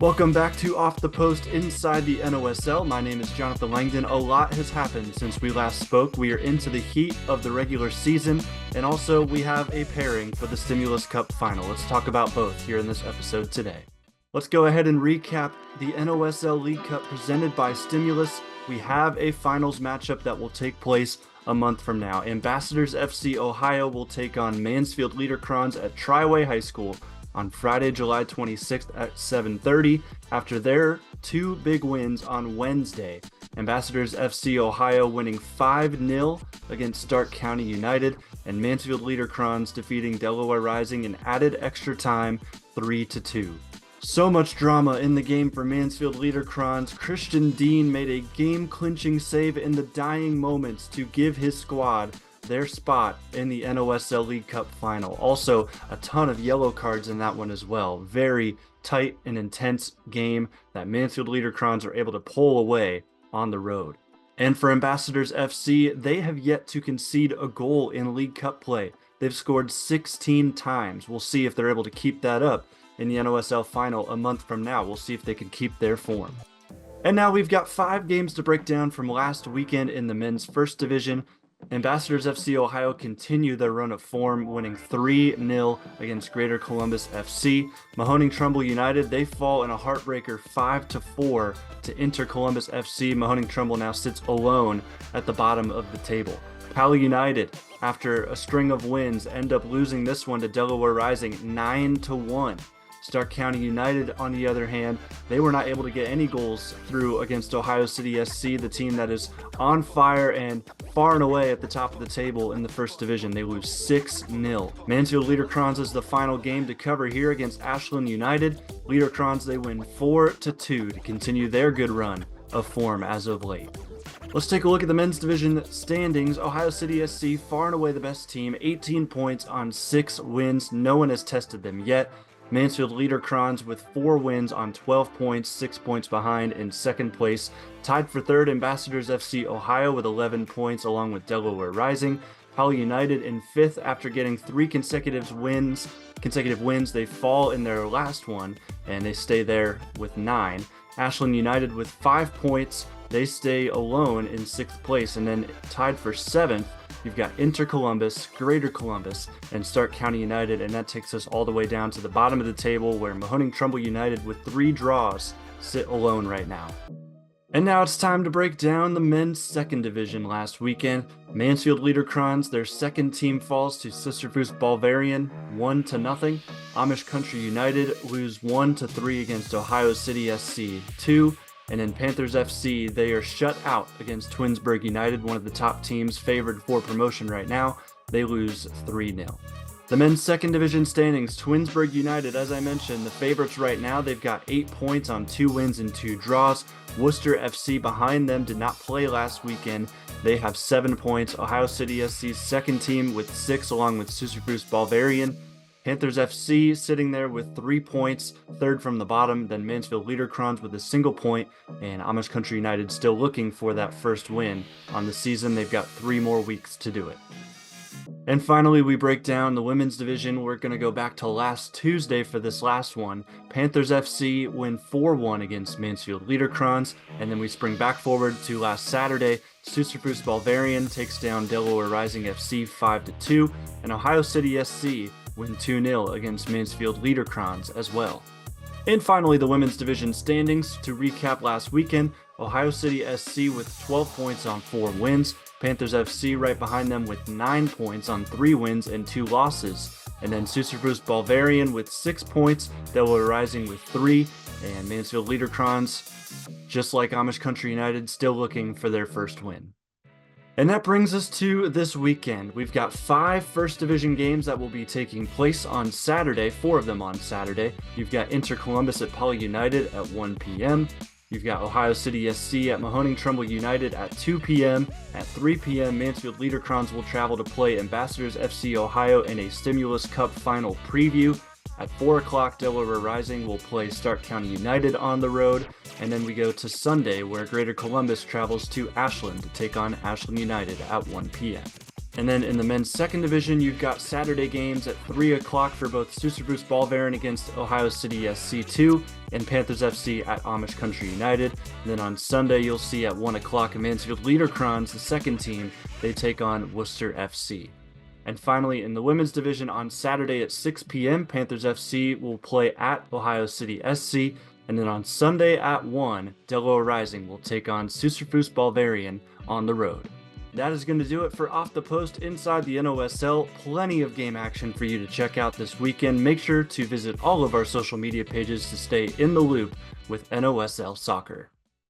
Welcome back to Off the Post inside the NOSL. My name is Jonathan Langdon. A lot has happened since we last spoke. We are into the heat of the regular season, and also we have a pairing for the Stimulus Cup final. Let's talk about both here in this episode today. Let's go ahead and recap the NOSL League Cup presented by Stimulus. We have a finals matchup that will take place a month from now. Ambassadors FC Ohio will take on Mansfield Liederkranz at Triway High School on Friday, July 26th at 7:30 after their two big wins on Wednesday. Ambassadors FC Ohio winning 5-0 against Stark County United, and Mansfield Liederkranz defeating Delaware Rising in added extra time 3-2. So much drama in the game for Mansfield Liederkranz. Christian Dean made a game-clinching save in the dying moments to give his squad their spot in the NOSL League Cup final. Also, a ton of yellow cards in that one as well. Very tight and intense game that Mansfield Liederkranz are able to pull away on the road. And for Ambassadors FC, they have yet to concede a goal in League Cup play. They've scored 16 times. We'll see if they're able to keep that up in the NOSL final a month from now. We'll see if they can keep their form. And now we've got 5 games to break down from last weekend in the men's first division. Ambassadors FC Ohio continue their run of form, winning 3-0 against Greater Columbus FC. Mahoning Trumbull United, they fall in a heartbreaker 5-4 to Inter Columbus FC. Mahoning Trumbull now sits alone at the bottom of the table. Pali United, after a string of wins, end up losing this one to Delaware Rising 9-1. Stark County United, on the other hand, they were not able to get any goals through against Ohio City SC, the team that is on fire and far and away at the top of the table in the first division. They lose 6-0. Mansfield Liederkranz is the final game to cover here against Ashland United. Liederkranz, they win 4-2 to continue their good run of form as of late. Let's take a look at the men's division standings. Ohio City SC, far and away the best team, 18 points on 6 wins. No one has tested them yet. Mansfield Liederkranz with 4 wins on 12 points, 6 points behind in second place. Tied for third, Ambassadors FC Ohio with 11 points along with Delaware Rising. Pali United in 5th after getting 3 consecutive wins. They fall in their last one and they stay there with 9. Ashland United with 5 points. They stay alone in 6th place, and then tied for 7th, you've got Inter Columbus, Greater Columbus, and Stark County United, and that takes us all the way down to the bottom of the table where Mahoning Trumbull United with 3 draws sit alone right now. And now it's time to break down the men's second division last weekend. Mansfield Liederkranz, their second team falls to Sisterfoos Balvarian 1-0. Amish Country United lose 1-3 against Ohio City SC 2. And in Panthers FC, they are shut out against Twinsburg United, one of the top teams favored for promotion right now. They lose 3-0. The men's second division standings, Twinsburg United, as I mentioned, the favorites right now. They've got 8 points on 2 wins and 2 draws. Worcester FC behind them did not play last weekend. They have 7 points. Ohio City SC's second team with 6 along with Sisterfoos Balvarian. Panthers FC sitting there with 3 points, third from the bottom, then Mansfield Liederkranz with a single point, and Amish Country United still looking for that first win on the season. They've got 3 more weeks to do it. And finally, we break down the women's division. We're going to go back to last Tuesday for this last one. Panthers FC win 4-1 against Mansfield Liederkranz, and then we spring back forward to last Saturday. Sisterfoos Balvarian takes down Delaware Rising FC 5-2, and Ohio City SC win 2-0 against Mansfield Liederkranz as well. And finally, the women's division standings. To recap last weekend, Ohio City SC with 12 points on 4 wins. Panthers FC right behind them with 9 points on 3 wins and 2 losses. And then Sisterfoos Balvarian with 6 points, Delaware Rising with 3, and Mansfield Liederkranz, just like Amish Country United, still looking for their first win. And that brings us to this weekend. We've got 5 first division games that will be taking place on Saturday, 4 of them on Saturday. You've got Inter Columbus at Pali United at 1 p.m. You've got Ohio City SC at Mahoning Trumbull United at 2 p.m. At 3 p.m., Mansfield Liederkranz will travel to play Ambassadors FC Ohio in a Stimulus Cup final preview. At 4 o'clock, Delaware Rising will play Stark County United on the road. And then we go to Sunday, where Greater Columbus travels to Ashland to take on Ashland United at 1 p.m. And then in the men's second division, you've got Saturday games at 3 o'clock for both Suserbus Ballvaren against Ohio City SC2 and Panthers FC at Amish Country United. And then on Sunday, you'll see at 1 o'clock Mansfield Liederkrans, the second team, they take on Worcester FC. And finally, in the women's division on Saturday at 6 p.m., Panthers FC will play at Ohio City SC. And then on Sunday at 1, Delaware Rising will take on Suserbus Ballvaren on the road. That is going to do it for Off the Post inside the NOSL. Plenty of game action for you to check out this weekend. Make sure to visit all of our social media pages to stay in the loop with NOSL soccer.